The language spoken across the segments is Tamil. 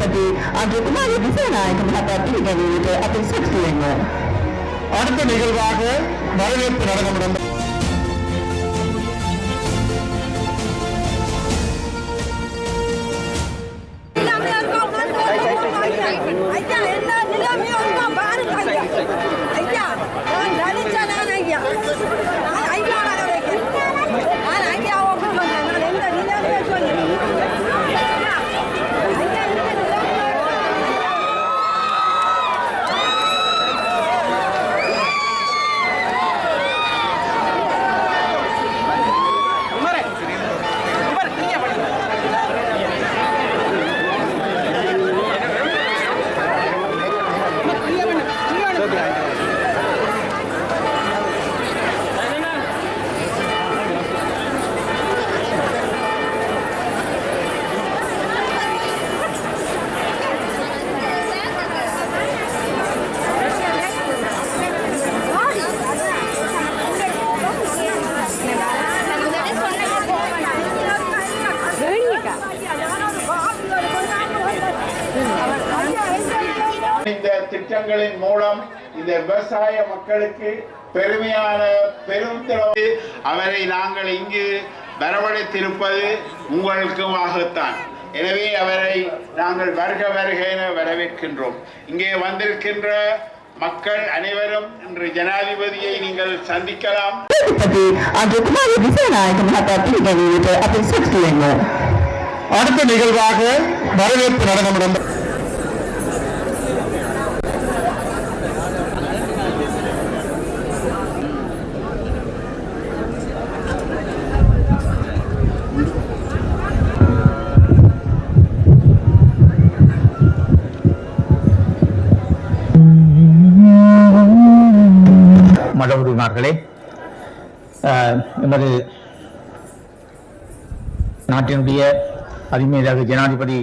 ජනාධිපති අග්‍රකුමාර දිසානායක මහතා පිළිගැනීමට අපි සතුටු වෙනවා. அடுத்த நிகழ்வாக வரவேற்பு நடனம் இந்த திட்டங்களின் மூலம் இந்த விவசாய மக்களுக்கு பெருமையான பெருந்தளவு அவரை நாங்கள் இங்கு வரவழைத்திருப்பது உங்களுக்குமாகத்தான். எனவே அவரை நாங்கள் வருக வருக என வரவேற்கின்றோம். இங்கே வந்திருக்கின்ற மக்கள் அனைவரும் இன்று ஜனாதிபதியை நீங்கள் சந்திக்கலாம். அடுத்த நிகழ்வாக வரவேற்பு நடனம் மதவுரிமார்களே, எமது நாட்டினுடைய அதிமீதாக ஜனாதிபதி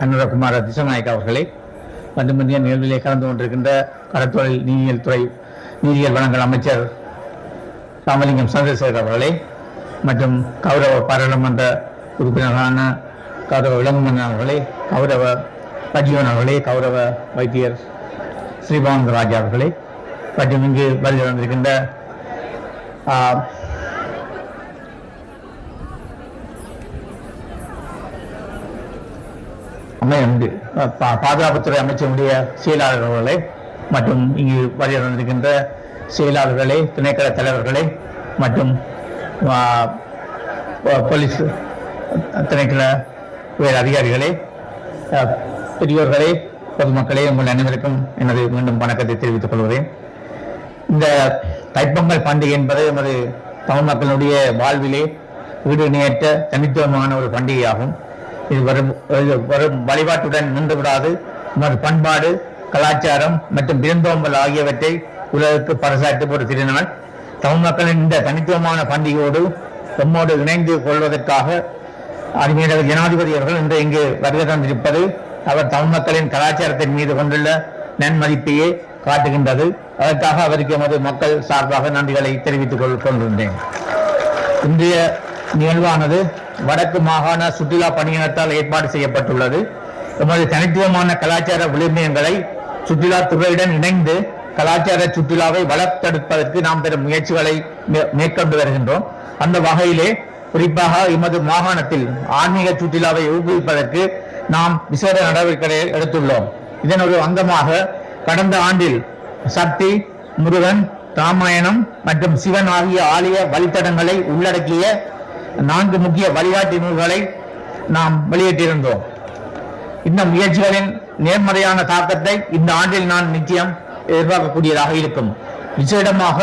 அனுரகுமார திசாநாயக்க அவர்களே, மற்றும் இந்திய நிகழ்விலே கலந்து கொண்டிருக்கின்ற கடற்தொழில் நீரியல் துறை நீரியல் வளங்கள் அமைச்சர் ராமலிங்கம் சந்திரசேகர் அவர்களே, மற்றும் கௌரவ பாராளுமன்ற உறுப்பினரான கௌரவ விலங்குமன் அவர்களே, கௌரவ பஜீவன் அவர்களே, கௌரவ வைத்தியர் ஸ்ரீபானந்த ராஜா அவர்களே, மற்றும் இங்கு வருகை வந்திருக்கின்ற பாதுகாப்புத்துறை அமைச்சருடைய செயலாளர்களே, மற்றும் இங்கு வருகை வந்திருக்கின்ற செயலாளர்களே, திணைக்கள தலைவர்களே, மற்றும் போலீஸ் திணைக்கள உயர் அதிகாரிகளே, பெரியோர்களே, பொதுமக்களே, உங்கள் அனைவருக்கும் எனது மீண்டும் வணக்கத்தை தெரிவித்துக் கொள்கிறேன். இந்த தைப்பொங்கல் பண்டிகை என்பது நமது தமிழ் மக்களுடைய வாழ்விலே ஈடு இணையற்ற தனித்துவமான ஒரு பண்டிகையாகும். இது வரும் வழிபாட்டுடன் நின்று விடாது. நமது பண்பாடு, கலாச்சாரம் மற்றும் விருந்தோம்பல் ஆகியவற்றை உலகுக்கு பறைசாற்றும் ஒரு திருநாள். தமிழ் மக்களின் இந்த தனித்துவமான பண்டிகையோடு நம்மோடு இணைந்து கொள்வதற்காக அறிஞர் ஜனாதிபதி அவர்கள் இன்று இங்கு வருகை தந்திருப்பது அவர் தமிழ் மக்களின் கலாச்சாரத்தின் மீது கொண்டுள்ள நன்மதிப்பையே காட்டுகின்றது. அதற்காக அவருக்கு எமது மக்கள் சார்பாக நன்றிகளை தெரிவித்துக் கொள்கின்றேன். இன்றைய நிகழ்வானது வடக்கு மாகாண சுற்றுலா பணியினத்தால் ஏற்பாடு செய்யப்பட்டுள்ளது. எமது தனித்துவமான கலாச்சார விழுமியங்களை சுற்றுலாத்துறையுடன் இணைந்து கலாச்சார சுற்றுலாவை வளர்த்தெடுப்பதற்கு நாம் பெரும் முயற்சிகளை மேற்கொண்டு வருகின்றோம். அந்த வகையிலே குறிப்பாக எமது மாகாணத்தில் ஆன்மீக சுற்றுலாவை ஊக்குவிப்பதற்கு நாம் விசேட நடவடிக்கைகளை எடுத்துள்ளோம். இதன் ஒரு அங்கமாக கடந்த ஆண்டில் சக்தி, முருகன், ராமாயணம் மற்றும் சிவன் ஆகிய ஆலய வழித்தடங்களை உள்ளடக்கிய 4 முக்கிய வழிகாட்டி நூல்களை நாம் வெளியிட்டிருந்தோம். இந்த முயற்சிகளின் நேர்மறையான தாக்கத்தை இந்த ஆண்டில் நான் நிச்சயம் எதிர்பார்க்கக்கூடியதாக இருக்கும். விசேடமாக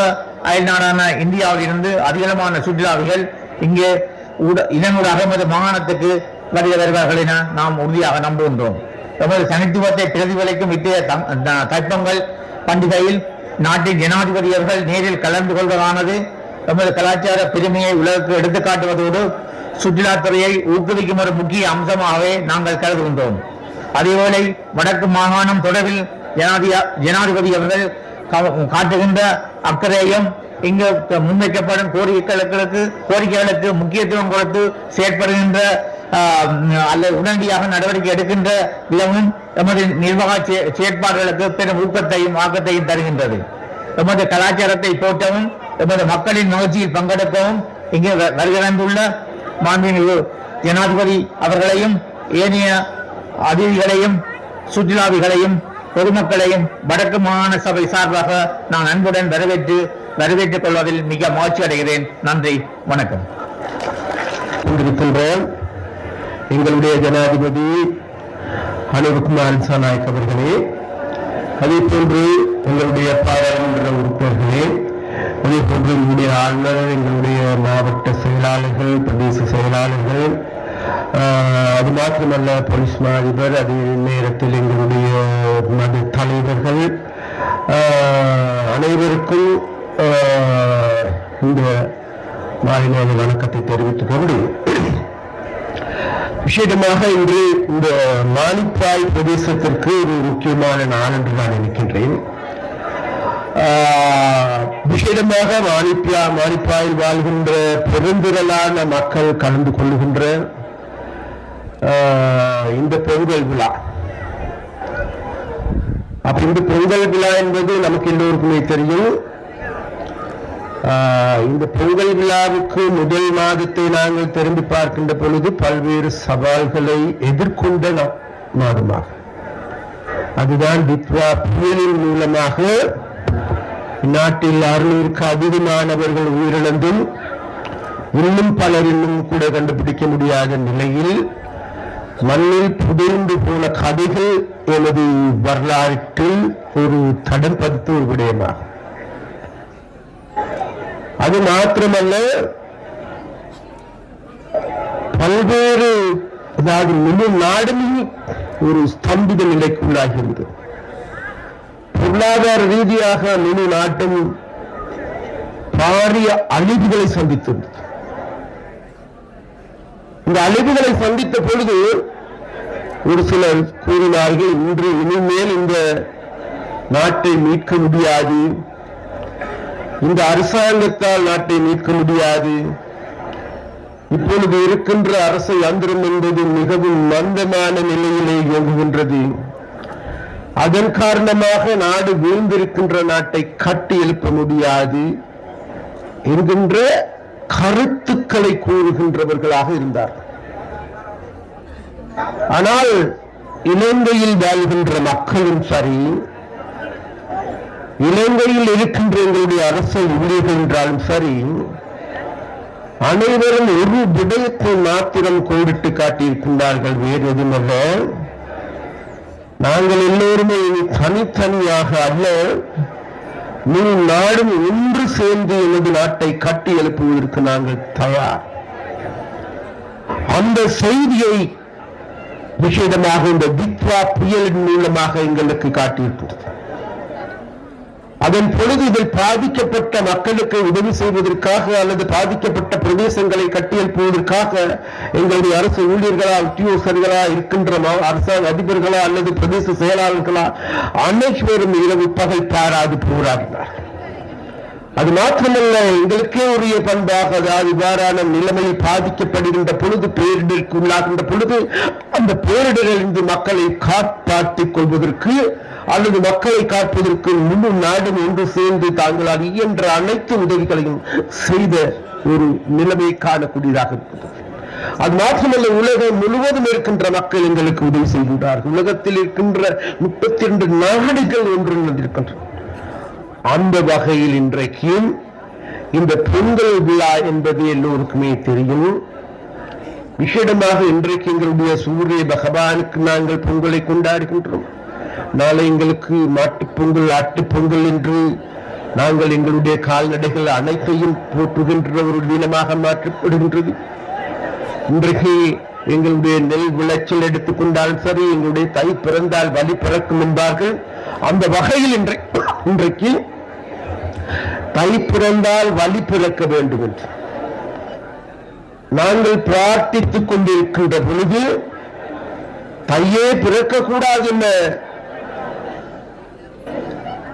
அயல்நாடான இந்தியாவில் இருந்து அதிகளமான சுற்றுலாவிகள் இங்கே இதனூடாக எமது மாகாணத்துக்கு வருகை வருவார்கள் என நாம் உறுதியாக நம்புகின்றோம். எமது தனித்துவத்தை பிரதிபலிக்கும் இத்தகைய தைப்பொங்கல் பண்டிகையில் நாட்டின் ஜனாதிபதி அவர்கள் நேரில் கலந்து கொள்வதானது எமது கலாச்சார பெருமையை உலகுக்கு எடுத்துக்காட்டுவதோடு சுற்றுலாத்துறையை ஊக்குவிக்கும் ஒரு முக்கிய அம்சமாகவே நாங்கள் கருதுகின்றோம். அதேவேளை வடக்கு மாகாணம் தொடர்பில் ஜனாதிபதி அவர்கள் காட்டுகின்ற அக்கறையும் இங்கு முன்வைக்கப்படும் கோரிக்கைகளுக்கு முக்கியத்துவம் கொடுத்து செயற்படுகின்ற அல்லது உடனடியாக நடவடிக்கை எடுக்கின்ற விதமும் எமது நிர்வாக செயற்பாடுகளுக்கு பெரும் ஊக்கத்தையும் ஆக்கத்தையும் தருகின்றது. எமது கலாச்சாரத்தை போற்றவும் எமது மக்களின் மகிழ்ச்சியில் பங்கெடுக்கவும் இங்கே வருகின்ற மாண்புமிகு ஜனாதிபதி அவர்களையும் ஏனைய அதிதிகளையும் சுற்றுலாவிகளையும் பொதுமக்களையும் வடக்கு மாகாண சபை சார்பாக நான் அன்புடன் வரவேற்றுக் கொள்வதில் மிக மகிழ்ச்சி அடைகிறேன். நன்றி, வணக்கம். எங்களுடைய ஜனாதிபதி அனுர்குமார் திசாநாயக் அவர்களே, அதே போன்று எங்களுடைய பாராளுமன்ற உறுப்பினர்களே, அதே போன்று எங்களுடைய ஆளுநர், எங்களுடைய மாவட்ட செயலாளர்கள், பிரதேச செயலாளர்கள், அது மாத்திரமல்ல போலீஸ் மா அதிபர், அதே நேரத்தில் எங்களுடைய மத தலைவர்கள் அனைவருக்கும் இந்த மாலை நேர வணக்கத்தை தெரிவித்துக் கொண்டு, விசேடமாக இன்று இந்த மானிப்பாய் பிரதேசத்திற்கு ஒரு முக்கியமான நாள் என்று நான் நினைக்கின்றேன். விசேடமாக மானிப்பாயில் வாழ்கின்ற பெருந்திரளான மக்கள் கலந்து கொள்ளுகின்ற இந்த பொங்கல் விழா. அப்ப இந்த பொங்கல் விழா என்பது நமக்கு எல்லோருக்குமே தெரியும். இந்த பொங்கல் விழாவுக்கு முதல் மாதத்தை நாங்கள் திரும்பி பார்க்கின்ற பொழுது பல்வேறு சவால்களை எதிர்கொண்ட மாதமாக, அதுதான் டித்வா புயலின் மூலமாக நாட்டில் 600க்கு அதிகமானவர்கள் உயிரிழந்தும் இன்னும் பலர் இன்னும் கூட கண்டுபிடிக்க முடியாத நிலையில் மண்ணில் புதைந்து போன கதைகள் எனது வரலாற்றில் ஒரு தடம் பதித்த ஒரு விடயமாகும். அது மாத்திரமல்ல, பல்வேறு, அதாவது முழு நாடுமே ஒரு ஸ்தம்பித நிலைக்கு உள்ளாகிறது. பொருளாதார ரீதியாக முழு நாட்டும் பாரிய அழிவுகளை சந்தித்தது. இந்த அழிவுகளை சந்தித்த பொழுது ஒரு சிலர் கூறினார்கள், இன்று இனிமேல் இந்த நாட்டை மீட்க முடியாது, இந்த அரசாங்கத்தால் நாட்டை மீட்க முடியாது, இப்பொழுது இருக்கின்ற அரசு யந்திரம் என்பது மிகவும் மந்தமான நிலையிலே இயங்குகின்றது, அதன் காரணமாக நாடு வீழ்ந்திருக்கின்ற நாட்டை கட்டி எழுப்ப முடியாது என்கின்ற கருத்துக்களை கூறுகின்றவர்களாக இருந்தார்கள். ஆனால் இலங்கையில் வாழ்கின்ற மக்களும் சரி, இலங்கையில் இருக்கின்ற எங்களுடைய அரசு ஊழியர்கள் என்றாலும் சரி, அனைவரும் ஒரு விடயத்தை மாத்திரம் கோடிட்டு காட்டியிருக்கின்றார்கள். வேறு எதுமல்ல, நாங்கள் எல்லோருமே தனித்தனியாக அல்ல, முழு நாடும் ஒன்று சேர்ந்து எனது நாட்டை கட்டி எழுப்புவதற்கு நாங்கள் தயார். அந்த செய்தியை விசேடமாக இந்த டித்வா புயலின் மூலமாக எங்களுக்கு காட்டியிருக்கிறது. அதன் பொழுது இதில் பாதிக்கப்பட்ட மக்களுக்கு உதவி செய்வதற்காக அல்லது பாதிக்கப்பட்ட பிரதேசங்களை கட்டியெழுப்புவதற்காக எங்களுடைய அரசு ஊழியர்களா, உத்தியோகர்களா, இருக்கின்ற அரசாங்க அதிபர்களா அல்லது பிரதேச செயலாளர்களா அனைவரும் இரவு பகல் பாராது போராடினார். அது மாத்திரமல்ல, எங்களுக்கே உரிய பண்பாக, அதாவது இவ்வாறான நிலைமையில் பாதிக்கப்படுகின்ற பொழுது, பேரிடருக்கு உள்ளாகின்ற பொழுது, அந்த பேரிடரிலிருந்து மக்களை காப்பாற்றிக் கொள்வதற்கு அல்லது மக்களை காப்பதற்கு முழு நாடும் ஒன்று சேர்ந்து தாங்களால் இயன்ற அனைத்து உதவிகளையும் செய்த ஒரு நிலைமை காணக்கூடியதாக இருக்கிறது. அது மாத்திரமல்ல, உலகம் முழுவதும் இருக்கின்ற மக்கள் எங்களுக்கு உதவி செய்கின்றார்கள். உலகத்தில் இருக்கின்ற 32 நாடுகள் ஒன்றிணைந்திருக்கின்றன. அந்த வகையில் இன்றைக்கு இந்த பொங்கல் விழா என்பது எல்லோருக்குமே தெரியும். விசேடமாக இன்றைக்கு எங்களுடைய சூரிய பகவானுக்கு நாங்கள் பொங்கலை கொண்டாடுகின்றோம். நாளை எங்களுக்கு மாட்டுப் பொங்கல், ஆட்டுப் பொங்கல் என்று நாங்கள் எங்களுடைய கால்நடைகள் அனைத்தையும் போற்றுகின்ற ஒரு தினமாக மாற்றப்படுகின்றது. இன்றைக்கு எங்களுடைய நெல் விளைச்சல் எடுத்துக்கொண்டாலும் சரி, எங்களுடைய தை பிறந்தால் வலி பிறக்கும் என்பார்கள். அந்த வகையில் இன்றைக்கு தை பிறந்தால் வலி பிறக்க வேண்டும் என்று நாங்கள் பிரார்த்தித்துக் கொண்டிருக்கின்ற பொழுது, தையே பிறக்கக்கூடாது என்ற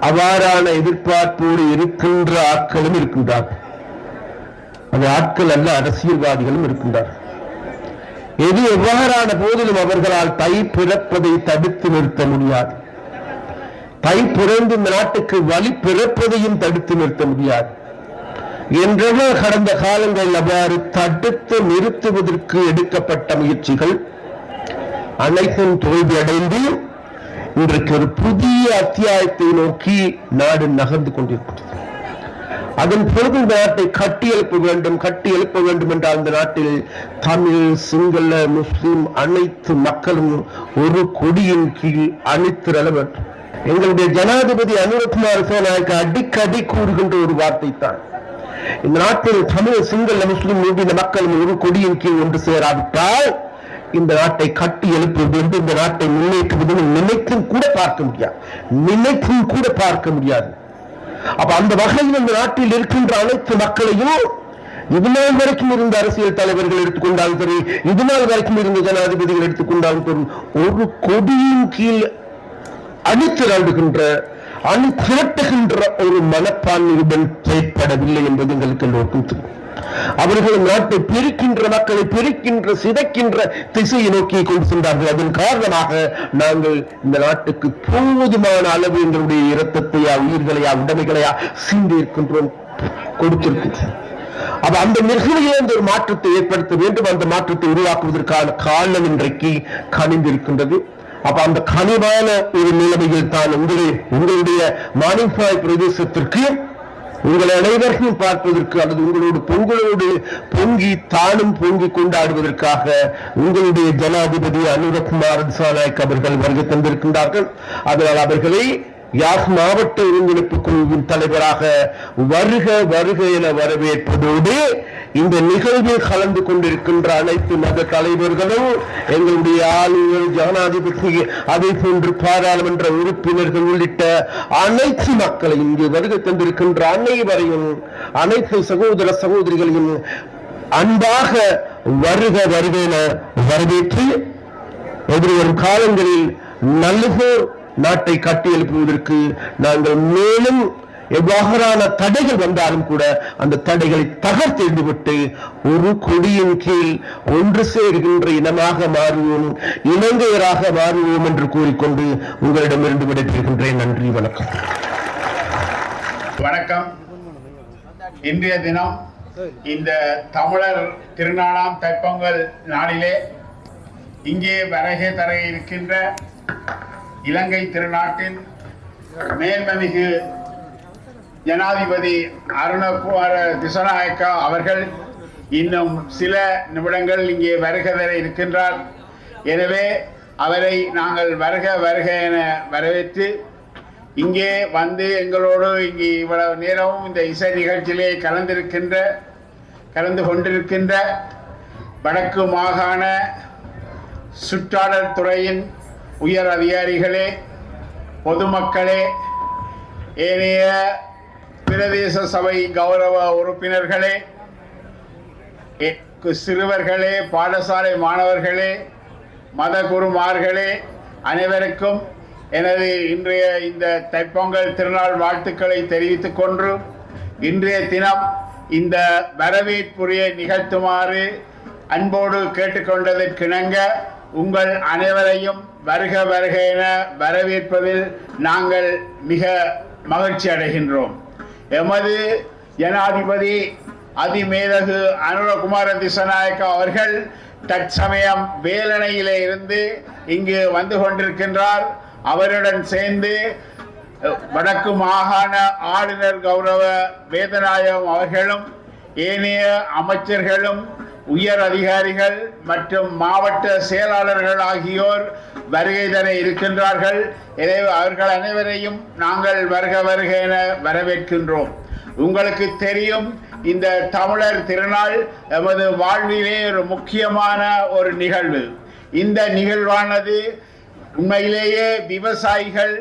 அவ்வாறான எதிர்பார்ப்போடு இருக்கின்ற ஆட்களும் இருக்கின்றார்கள். அந்த ஆட்கள் அல்ல, அரசியல்வாதிகளும் இருக்கின்றார்கள். எது எவ்வாறான போதிலும் அவர்களால் தை பிறப்பதை தடுத்து நிறுத்த முடியாது. தை பிறந்து இந்த நாட்டுக்கு வழி பிறப்பதையும் தடுத்து நிறுத்த முடியாது. என்றெல்லாம் கடந்த காலங்கள் அவ்வாறு தடுத்து நிறுத்துவதற்கு எடுக்கப்பட்ட முயற்சிகள் அனைத்தும் தோல்வியடைந்து இன்றைக்கு ஒரு புதிய அத்தியாயத்தை நோக்கி நாடு நகர்ந்து கொண்டிருக்கிறது. அதன் பொழுது இந்த நாட்டை கட்டியெழுப்ப வேண்டும் என்றால் இந்த நாட்டில் தமிழ், சிங்கள, முஸ்லிம் அனைத்து மக்களும் ஒரு கொடியின் கீழ் அணித்திரள வேண்டும். எங்களுடைய ஜனாதிபதி அனுரகுமார திசாநாயக்க அடிக்கடி கூறுகின்ற ஒரு வார்த்தை தான், இந்த நாட்டில் தமிழ், சிங்கள, முஸ்லிம் மூவின மக்களும் ஒரு கொடியின் கீழ் ஒன்று சேராவிட்டால் இந்த நாட்டை கட்டி எழுப்புவது என்று, இந்த நாட்டை முன்னேற்றுவது நினைக்கும் கூட பார்க்க முடியாது. அப்ப அந்த வகையில் இந்த நாட்டில் இருக்கின்ற அனைத்து மக்களையும் இதுநாள் வரைக்கும் இருந்த அரசியல் தலைவர்கள் எடுத்துக்கொண்டாலும் சரி, இதுநாள் வரைக்கும் இருந்த ஜனாதிபதிகள் எடுத்துக்கொண்டாலும் சரி, ஒரு கொடியின் கீழ் அணிதிரட்டுகின்ற ஒரு மனப்பான்மையுடன் செயற்படவில்லை என்பது எங்களுக்கு எல்லோருக்கும் தெரியும். அவர்கள் நாட்டை பிரிக்கின்ற மக்களை சிதைக்கின்ற திசையை நோக்கி கொண்டு சென்றார்கள். அதன் காரணமாக நாங்கள் இந்த நாட்டுக்கு போதுமான அளவு எங்களுடைய இரத்தத்தையா, உயிர்களையா, உடைமைகளையா சிந்தி இருக்கின்றோம், கொடுத்திருக்கின்றோம். அப்ப அந்த நிகழ்ச்சியிலே ஒரு மாற்றத்தை ஏற்படுத்த வேண்டும். அந்த மாற்றத்தை உருவாக்குவதற்கான காலம் இன்றைக்கு கனிந்திருக்கின்றது. அப்ப அந்த கனிவான ஒரு நிலைமையில் தான் உங்களுடைய மானிப்பாய் பிரதேசத்திற்கு உங்களை அனைவரையும் பார்ப்பதற்கு அல்லது உங்களோடு பொங்கி தானும் பொங்கி கொண்டாடுவதற்காக உங்களுடைய ஜனாதிபதி அனுரகுமார திசாநாயக்க அவர்கள் வருகை தந்திருக்கின்றார்கள். அதனால் அவர்களை யாழ் மாவட்ட ஒருங்கிணைப்பு குழுவின் தலைவராக வருக என வரவேற்பதோடு இந்த நிகழ்வில் கலந்து கொண்டிருக்கின்ற அனைத்து மத தலைவர்களும், எங்களுடைய ஆளுநர், ஜனாதிபதி, அதே போன்று பாராளுமன்ற உறுப்பினர்கள் உள்ளிட்ட அனைத்து மக்களையும், இங்கு வருகை தந்திருக்கின்ற அனைவரையும், அனைத்து சகோதர சகோதரிகளையும் அன்பாக வருக என வரவேற்று எதிர்வரும் காலங்களில் நல்லதோர் நாட்டை கட்டியெழுப்புவதற்கு நாங்கள் மேலும் எவ்வாறான தடைகள் வந்தாலும் கூட அந்த தடைகளை தகர்த்தெறிந்துவிட்டு ஒரு கொடியின் கீழ் ஒன்று சேர்கின்ற இனமாக மாறுவோம், இலங்கையராக மாறுவோம் என்று கூறிக்கொண்டு உங்களிடமிருந்து விடைபெறுகின்றேன். நன்றி, வணக்கம். வணக்கம். இன்றைய தினம் இந்த தமிழர் திருநாளாம் தைப்பொங்கல் நாளிலே இங்கே வருகை தர இருக்கின்ற இலங்கை திருநாட்டின் மேன்மமிகு ஜனாதிபதி அனுரகுமார திசாநாயக்கா அவர்கள் இன்னும் சில நிமிடங்கள் இங்கே வருகை தர இருக்கின்றார். எனவே அவரை நாங்கள் வருக என வரவேற்று இங்கே வந்து எங்களோடு இங்கே இவ்வளவு நேரமும் இந்த இசை நிகழ்ச்சியிலே கலந்து கொண்டிருக்கின்ற வடக்கு மாகாண சுற்றாடல் துறையின் உயர் அதிகாரிகளே, பொதுமக்களே, ஏனைய பிரதேச சபை கௌரவ உறுப்பினர்களே, சிறுவர்களே, பாடசாலை மாணவர்களே, மத குருமார்களே, அனைவருக்கும் எனது இன்றைய இந்த தைப்பொங்கல் திருநாள் வாழ்த்துக்களை தெரிவித்துக் கொண்டு இன்றைய தினம் இந்த வரவேற்புரையை நிகழ்த்துமாறு அன்போடு கேட்டுக்கொண்டதற்கிணங்க உங்கள் அனைவரையும் வருக என வரவேற்பதில் நாங்கள் மிக மகிழ்ச்சி அடைகின்றோம். எமது ஜனாதிபதி அதிமேதகு அனுரகுமார திசாநாயக்கா அவர்கள் தற்சமயம் வேலணையிலே இருந்து இங்கு வந்து கொண்டிருக்கின்றார். அவருடன் சேர்ந்து வடக்கு மாகாண ஆளுநர் கௌரவ வேதநாயகம் அவர்களும் ஏனைய அமைச்சர்களும் உயர் அதிகாரிகள் மற்றும் மாவட்ட செயலாளர்கள் ஆகியோர் வருகை தர இருக்கின்றார்கள். எனவே அவர்கள் அனைவரையும் நாங்கள் வருக என வரவேற்கின்றோம். உங்களுக்கு தெரியும், இந்த தமிழர் திருநாள் எமது வாழ்விலே ஒரு முக்கியமான ஒரு நிகழ்வு. இந்த நிகழ்வானது உண்மையிலேயே விவசாயிகள்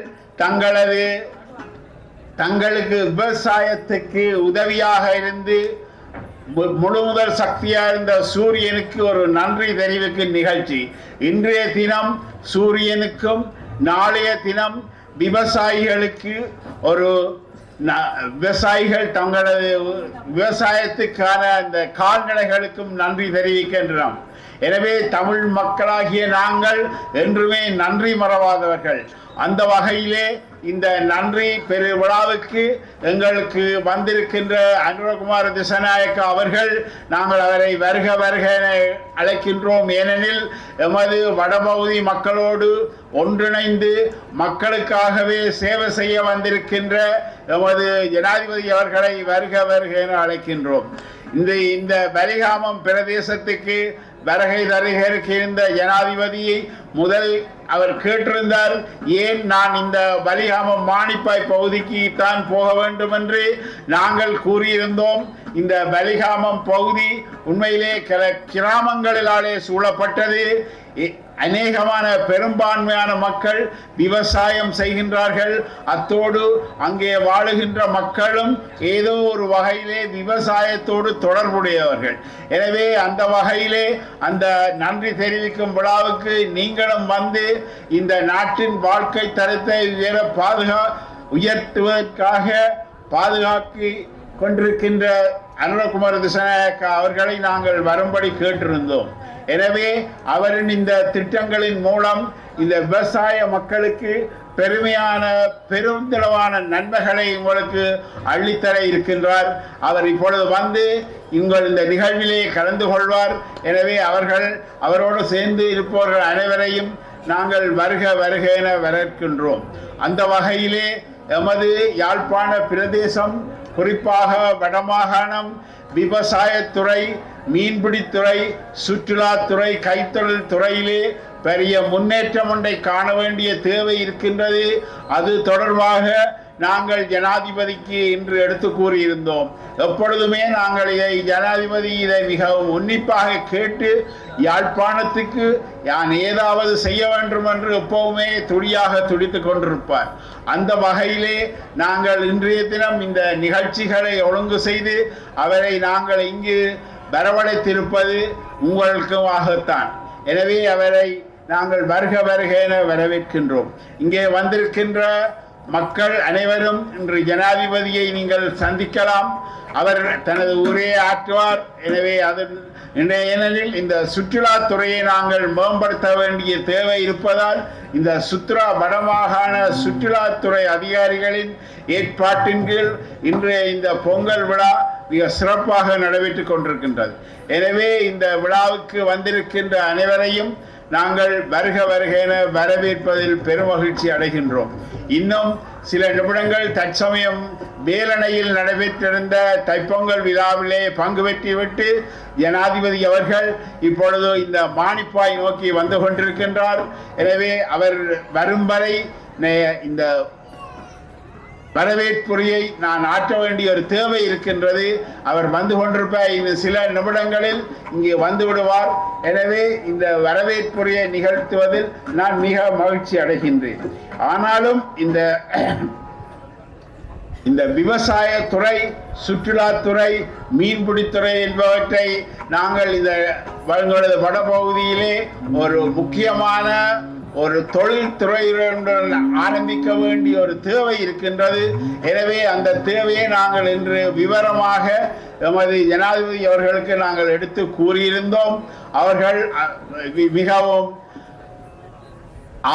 தங்களுக்கு விவசாயத்துக்கு உதவியாக இருந்து முழுமுதல் சக்தியாக இருந்த சூரியனுக்கு ஒரு நன்றி தெரிவிக்கும் நிகழ்ச்சி. இன்றைய தினம் சூரியனுக்கும் நாளைய தினம் விவசாயிகளுக்கு விவசாயிகள் தங்களது விவசாயத்துக்கான அந்த கால்நடைகளுக்கும் நன்றி தெரிவிக்கின்றோம். எனவே தமிழ் மக்களாகிய நாங்கள் என்றுமே நன்றி மறவாதவர்கள். அந்த வகையிலே இந்த நன்றி பெரு விழாவுக்கு எங்களுக்கு வந்திருக்கின்ற அனுரகுமார திசாநாயக்கா அவர்கள், நாங்கள் அவரை வருக வருக என அழைக்கின்றோம். ஏனெனில் எமது வடபகுதி மக்களோடு ஒன்றிணைந்து மக்களுக்காகவே சேவை செய்ய வந்திருக்கின்ற எமது ஜனாதிபதி அவர்களை வருக வருக என அழைக்கின்றோம். இந்த பலிகாமம் பிரதேசத்துக்கு வருகை தருக இருந்த ஜனாதிபதியை முதல் அவர் கேட்டிருந்தார், ஏன் நான் இந்த பலிகாமம் மானிப்பாய் பகுதிக்கு தான் போக வேண்டும் என்று நாங்கள் கூறியிருந்தோம். இந்த பலிகாமம் பகுதி உண்மையிலே கிராமங்களிலாலே சூழப்பட்டது. அநேகமான பெரும்பான்மையான மக்கள் விவசாயம் செய்கின்றார்கள். அத்தோடு அங்கே வாழுகின்ற மக்களும் ஏதோ ஒரு வகையிலே விவசாயத்தோடு தொடர்புடையவர்கள். எனவே அந்த வகையிலே அந்த நன்றி தெரிவிக்கும் விழாவுக்கு நீங்களும் வந்து இந்த நாட்டின் வாழ்க்கை தரத்தை உயர்த்துவதற்காக பாதுகாக்கி கொண்டிருக்கின்ற அனுரகுமார திசாநாயக்கா அவர்களை நாங்கள் வரும்படி கேட்டிருந்தோம். எனவே அவரின் இந்த திட்டங்களின் மூலம் இந்த விவசாய மக்களுக்கு பெருந்தளவான நன்மைகளை உங்களுக்கு அள்ளித்தர இருக்கின்றார். அவர் இப்பொழுது வந்து இந்த நிகழ்விலே கலந்து கொள்வார். எனவே அவரோடு சேர்ந்து இருப்பவர்கள் அனைவரையும் நாங்கள் வருக வருக என வரவேற்கின்றோம். அந்த வகையிலே எமது யாழ்ப்பாண பிரதேசம், குறிப்பாக வடமாகாணம் விவசாயத்துறை, மீன்பிடித்துறை, சுற்றுலாத்துறை, கைத்தொழில் துறையிலே பெரிய முன்னேற்றம் ஒன்றை காண வேண்டிய தேவை இருக்கின்றது. அது தொடர்பாக நாங்கள் ஜனாதிபதிக்கு இன்று எடுத்து கூறியிருந்தோம். எப்பொழுதுமே நாங்கள் ஜனாதிபதி இதை மிகவும் உன்னிப்பாக கேட்டு யாழ்ப்பாணத்துக்கு ஏதாவது செய்ய வேண்டும் என்று எப்பவுமே துடித்துக் கொண்டிருப்பார். அந்த வகையிலே நாங்கள் இன்றைய தினம் இந்த நிகழ்ச்சிகளை ஒழுங்கு செய்து அவரை நாங்கள் இங்கு வரவழைத்திருப்பது உங்களுக்காகத்தான். எனவே அவரை நாங்கள் வருக வருக என வரவேற்கின்றோம். இங்கே வந்திருக்கின்ற மக்கள் அனைவரும் இன்று ஜனாதிபதியை நீங்கள் சந்திக்கலாம். அவர் தனது உரையை ஆற்றுவார். எனவே ஏனெனில் இந்த சுற்றுலாத்துறையை நாங்கள் மேம்படுத்த வேண்டிய தேவை இருப்பதால் இந்த வடமாகாண சுற்றுலாத்துறை அதிகாரிகளின் ஏற்பாட்டின் கீழ் இன்றைய இந்த பொங்கல் விழா மிக சிறப்பாக நடைபெற்றுக் கொண்டிருக்கின்றது. எனவே இந்த விழாவுக்கு வந்திருக்கின்ற அனைவரையும் நாங்கள் வருக வருக என வரவேற்பதில் பெருமகிழ்ச்சி அடைகின்றோம். இன்னும் சில நிமிடங்கள் தற்சமயம் வேலணையில் நடைபெற்றிருந்த தைப்பொங்கல் விழாவிலே பங்கு பெற்றுவிட்டு ஜனாதிபதி அவர்கள் இப்பொழுது இந்த மானிப்பாய் நோக்கி வந்து கொண்டிருக்கின்றார். எனவே அவர் வரும் வரை இந்த வரவேற்புரையை நான் ஆற்ற வேண்டிய ஒரு தேவை இருக்கின்றது. அவர் வந்து கொண்டிருப்பார். இந்த சில நிமிடங்களில் இங்கே வந்து விடுவார். எனவே இந்த வரவேற்புரையை நிகழ்த்துவதில் நான் மிக மகிழ்ச்சி அடைகின்றேன். ஆனாலும் இந்த விவசாயத்துறை, சுற்றுலாத்துறை, மீன்பிடித்துறை என்பவற்றை நாங்கள் இந்த வடபகுதியிலே ஒரு முக்கியமான ஒரு தொழில் துறையுடன் ஆரம்பிக்க வேண்டிய ஒரு தேவை இருக்கின்றது. எனவே அந்த தேவையை நாங்கள் இன்று விவரமாக எமது ஜனாதிபதி அவர்களுக்கு நாங்கள் எடுத்து கூறியிருந்தோம். அவர்கள் மிகவும்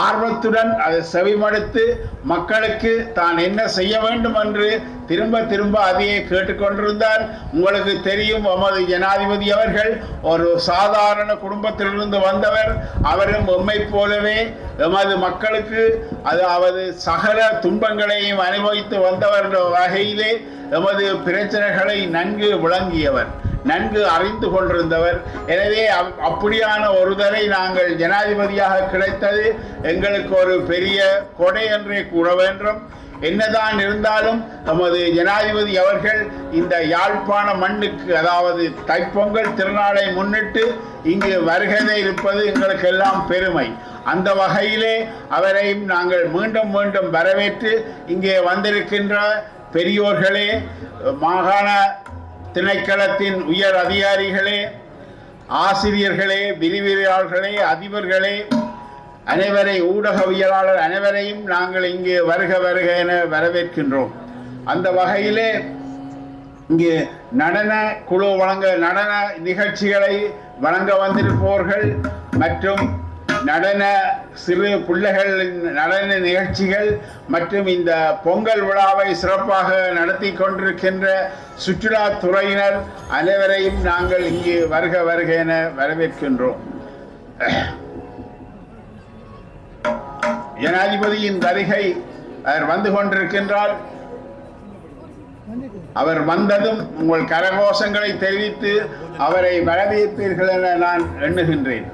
ஆர்வத்துடன் அதை செவிமடுத்து மக்களுக்கு தான் என்ன செய்ய வேண்டும் என்று திரும்ப அதையே கேட்டுக்கொண்டிருந்தார். உங்களுக்கு தெரியும், எமது ஜனாதிபதி அவர்கள் ஒரு சாதாரண குடும்பத்திலிருந்து வந்தவர். அவரும் எம்மை போலவே எமது மக்களுக்கு அதாவது சகல துன்பங்களையும் அனுபவித்து வந்தவர் வகையிலே எமது பிரச்சனைகளை நன்கு விளங்கியவர், நன்கு அறிந்து கொண்டிருந்தவர். எனவே அப்படியான ஒருவரை நாங்கள் ஜனாதிபதியாக கிடைத்தது எங்களுக்கு ஒரு பெரிய கொடை என்றே கூற வேண்டும். என்னதான் இருந்தாலும் நமது ஜனாதிபதி அவர்கள் இந்த யாழ்ப்பாண மண்ணுக்கு, அதாவது தைப்பொங்கல் திருநாளை முன்னிட்டு இங்கு வருகை இருப்பது எங்களுக்கு எல்லாம் பெருமை. அந்த வகையிலே அவரையும் நாங்கள் மீண்டும் வரவேற்று இங்கே வந்திருக்கின்ற பெரியோர்களே, மாகாண திணைக்களத்தின் உயர் அதிகாரிகளே, ஆசிரியர்களே, விரிவுரையாளர்களே, அதிபர்களே, ஊடகவியலாளர் அனைவரையும் நாங்கள் இங்கே வருக என வரவேற்கின்றோம். அந்த வகையிலே இங்கே நடன குழு நடன நிகழ்ச்சிகளை வணங்க வந்திருப்பவர்கள் மற்றும் நடன சிறு பிள்ளைகளின் நடன நிகழ்ச்சிகள் மற்றும் இந்த பொங்கல் விழாவை சிறப்பாக நடத்தி கொண்டிருக்கின்ற சுற்றுலாத்துறையினர் அனைவரையும் நாங்கள் இங்கு வருக வருக என வரவேற்கின்றோம். ஜனாதிபதியின் வருகை அவர் வந்து கொண்டிருக்கின்றார். அவர் வந்ததும் உங்கள் கரகோஷங்களை தெரிவித்து அவரை வரவேற்பீர்கள் என நான் எண்ணுகின்றேன்.